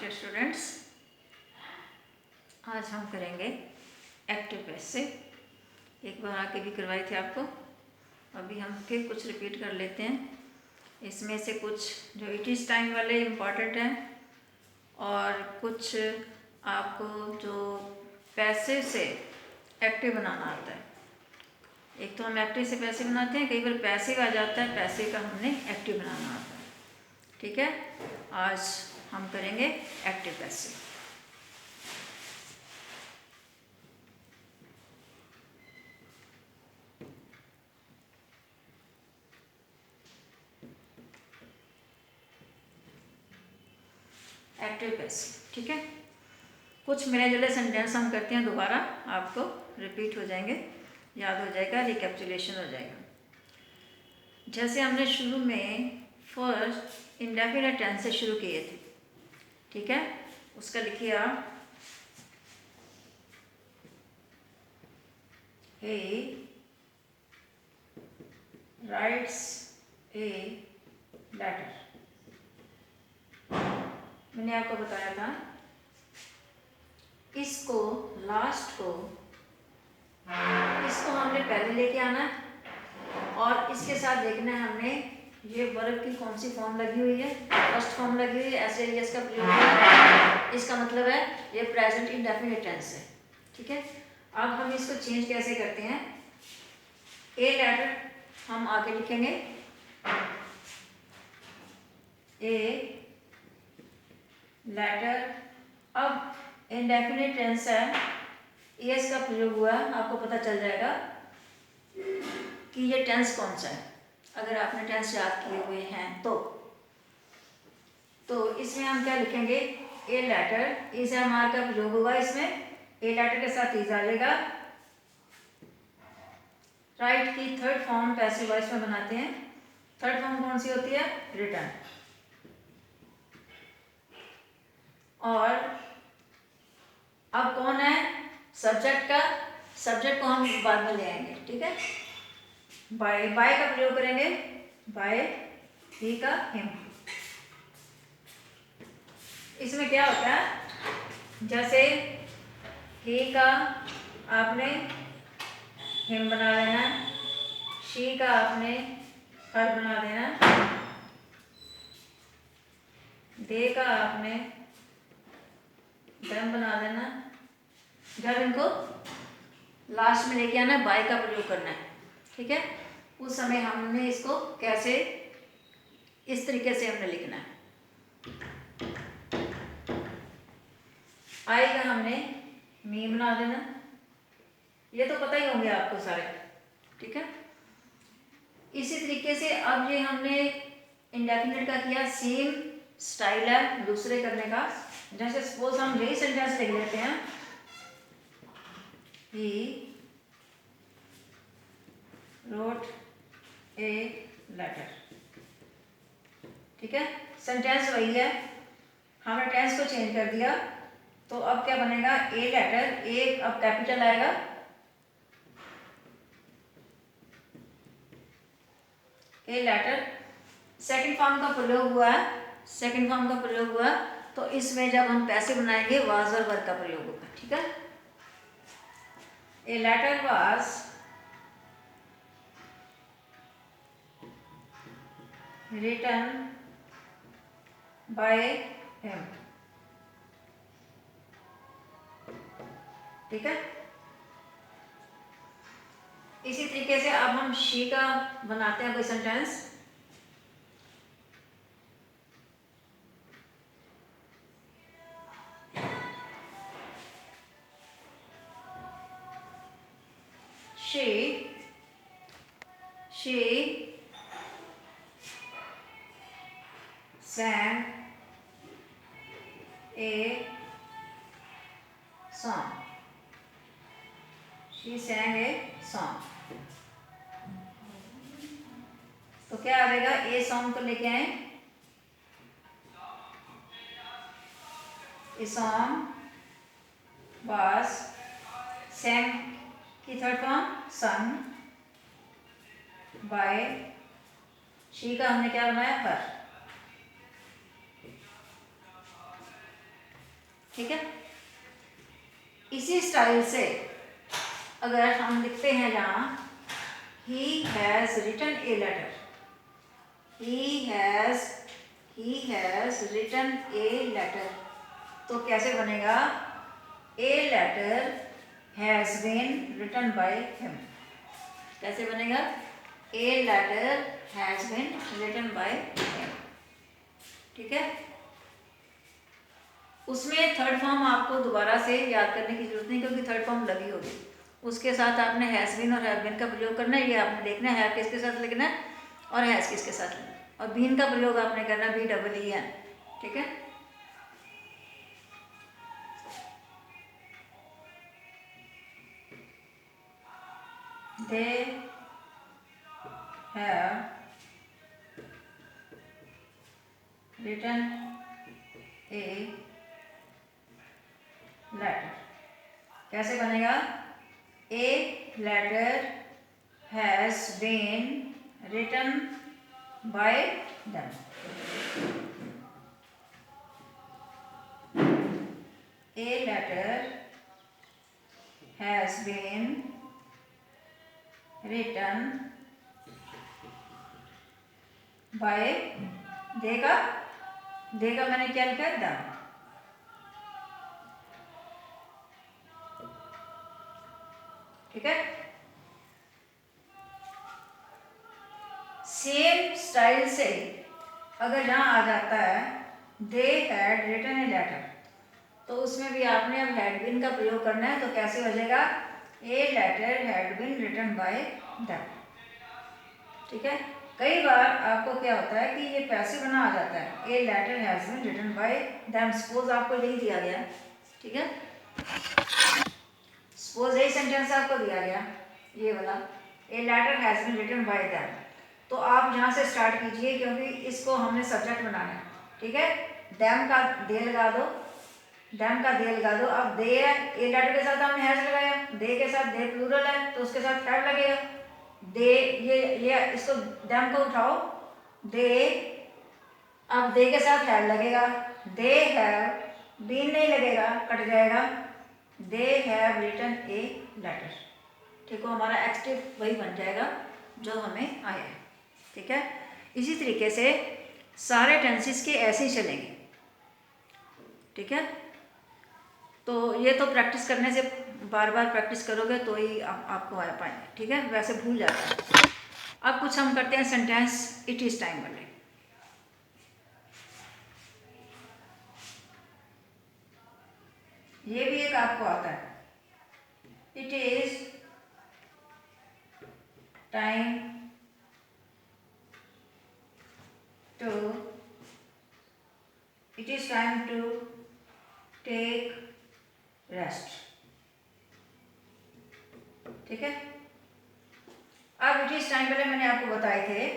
Dear students, आज हम करेंगे एक्टिव पैसिव। एक बार आके भी करवाई थी आपको, अभी हम फिर कुछ रिपीट कर लेते हैं। इसमें से कुछ जो इट इज़ टाइम वाले इम्पॉर्टेंट हैं और कुछ आपको जो पैसिव से एक्टिव बनाना आता है। एक तो हम एक्टिव से पैसिव बनाते हैं, कई बार पैसिव आ जाता है, पैसिव का हमने एक्टिव बनाना आता है। ठीक है, आज हम करेंगे एक्टिव पैसिव। एक्टिव पैसिव, ठीक है। कुछ मिले जुले सेंटेंस हम करते हैं, दोबारा आपको रिपीट हो जाएंगे, याद हो जाएगा, रिकैप्चुलेशन हो जाएगा। जैसे हमने शुरू में फर्स्ट इंडेफिनिट टेंस से शुरू किए थे, ठीक है। उसका लिखिए आप, he writes a letter। मैंने आपको बताया था इसको हमने पहले लेके आना है और इसके साथ देखना है हमने ये वर्ब की कौन सी फॉर्म लगी हुई है। फर्स्ट फॉर्म लगी हुई है, ऐसे एस का प्रयोग है, इसका मतलब है ये प्रेजेंट इंडेफिनिट टेंस है, ठीक है। अब हम इसको चेंज कैसे करते हैं, ए लेटर हम आगे लिखेंगे, ए लेटर। अब इंडेफिनिट टेंस है, एस का प्रयोग हुआ, आपको पता चल जाएगा कि ये टेंस कौन सा है, अगर आपने टेंस याद किए हुए हैं तो इसमें हम क्या लिखेंगे, ए लेटर, इस एम आर का प्रयोग होगा, इसमें ए लेटर के साथ इज आ जाएगा। राइट की थर्ड फॉर्म पैसिव वॉइस में बनाते हैं। थर्ड फॉर्म कौन सी होती है, रिटर्न। और अब कौन है सब्जेक्ट का, सब्जेक्ट को हम बाद में ले आएंगे, ठीक है। बाय का प्रयोग करेंगे, बाय ही का हिम। इसमें क्या होता है, जैसे ही का आपने हिम बना लेना, शी का आपने हर बना देना, दे का आपने दम बना देना। जब इनको लास्ट में लेके आना है, बाय का प्रयोग करना है, ठीक है। उस समय हमने इसको कैसे, इस तरीके से हमने लिखना है। आई का हमने मी बना देना, ये तो पता ही होंगे आपको सारे, ठीक है। इसी तरीके से अब ये हमने इंडेफिनिट का किया, सेम स्टाइल है दूसरे करने का। जैसे सपोज हम यही सेंटेंस लिख लेते हैं, he wrote a letter, ठीक है। सेंटेंस वही है, हमने टेंस को चेंज कर दिया, तो अब क्या बनेगा, ए लेटर, ए अब कैपिटल आएगा, ए लेटर। सेकंड फॉर्म का प्रयोग हुआ है, सेकंड फॉर्म का प्रयोग हुआ, तो इसमें जब हम पैसे बनाएंगे वाज और वर का प्रयोग होगा, ठीक है। A letter was written by him, ठीक है। इसी तरीके से अब हम शी का बनाते हैं कोई sentence. she sang a song, she sang a song। तो क्या आएगा, ए सॉन्ग को लेके आए, ए सॉन्ग वाज sang की third form sung, by she का हमने क्या बनाया, हर। ठीक है। इसी स्टाइल से अगर हम लिखते हैं यहाँ he has written a letter, he has written a letter, तो कैसे बनेगा? a letter has been written by him, कैसे बनेगा? a letter has been written by him, ठीक है। उसमें थर्ड फॉर्म आपको दोबारा से याद करने की जरूरत नहीं, क्योंकि थर्ड फॉर्म लगी होगी। उसके साथ आपने हैज़ बीन और हैव बीन का प्रयोग करना है, ये आपने देखना है हैव किसके साथ लिखना है और हैज़ किसके साथ लिखना है, और बीन का प्रयोग आपने करना है BEEN, ठीक है। They have written a letter, कैसे बनेगा? A letter has been written by them, a letter has been written by, देगा मैंने क्या लिखा है? them, ठीक है। सेम स्टाइल से अगर यहाँ आ जाता है they had written a letter, तो उसमें भी आपने अब हैड बीन का प्रयोग करना है, तो कैसे बजेगा? A letter had been written by them, ठीक है। कई बार आपको क्या होता है कि ये पैसिव बना आ जाता है, a letter has been written by them. Suppose आपको यही दिया गया, ठीक है, सपोज यही सेंटेंस आपको दिया गया ये वाला, a letter has been written by them, तो आप यहाँ से स्टार्ट कीजिए, क्योंकि इसको हमने सब्जेक्ट बनाना है, ठीक है। देम का दे लगा दो, देम का दे लगा दो। अब दे है, ए लेटर के साथ हमने हैज लगाया, दे के साथ दे प्लूरल है तो उसके साथ हैव लगेगा। दे ये इसको देम को उठाओ, दे, अब दे के साथ हैव लगेगा, दे हैव, बीन नहीं लगेगा, कट जाएगा, they have written a letter, ठीक है। हमारा एक्टिव वही बन जाएगा जो हमें आया है, ठीक है। इसी तरीके से सारे टेंसेस के ऐसे ही चलेंगे, ठीक है। तो ये तो प्रैक्टिस करने से, बार बार प्रैक्टिस करोगे तो ही आपको आ पाएंगे, ठीक है, वैसे भूल जाता है। अब कुछ हम करते हैं सेंटेंस इट इज टाइम वाले। ये भी एक आपको आता है, it is time to, it is time to take rest, ठीक है। अब इट इज टाइम वाले मैंने आपको बताए थे,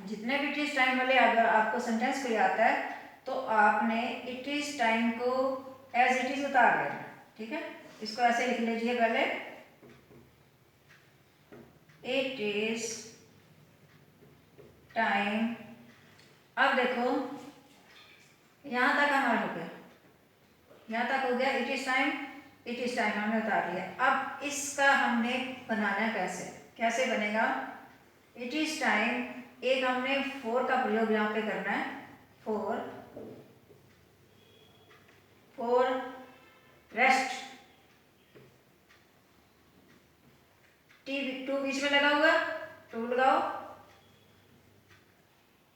जितने भी इट इज टाइम वाले अगर आपको सेंटेंस कोई आता है तो आपने इट इज टाइम को एज इट इज उतार लेना, ठीक है। इसको ऐसे लिख लीजिए पहले, इट इज टाइम। अब देखो यहां तक हमारा हो गया, यहाँ तक हो गया it is time, it is time हमने उतार लिया। अब इसका हमने बनाना है कैसे बनेगा? इट इज टाइम, एक हमने फोर का प्रयोग यहाँ पे करना है, फोर रेस्ट, टू बीच में लगा हुआ, टू लगाओ,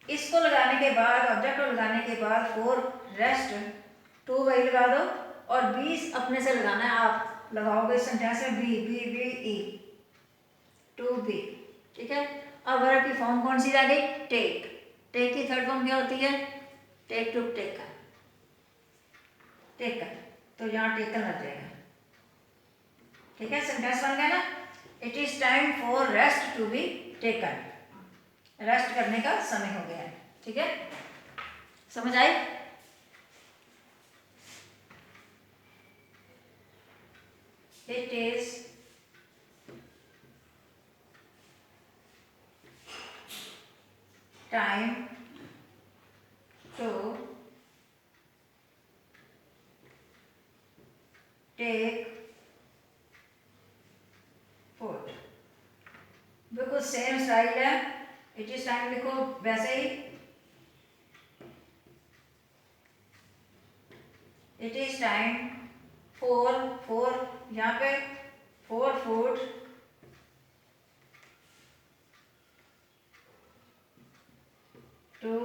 इसको लगाने के बाद, ऑब्जेक्ट को लगाने के बाद फोर रेस्ट, टू वही लगा दो, और 20 अपने से लगाना है, आप लगाओगे सेंटेंस में be be be E, to be, ठीक है। अब वर्ब की फॉर्म कौन सी आ गई? टेक, टेक की थर्ड फॉर्म क्या होती है? टेक टू टेक कर, टेक कर, तो यहाँ टेकन लग जाएगा, ठीक है। सेंटेंस बन गया ना, it is time for rest to be taken, rest करने का समय हो गया है, ठीक है। समझ आई? It is time to take food. बिल्कुल सेम स्टाइल है, इट इज टाइम लिखो वैसे ही, इट इज टाइम फॉर यहाँ पे फॉर फूड टू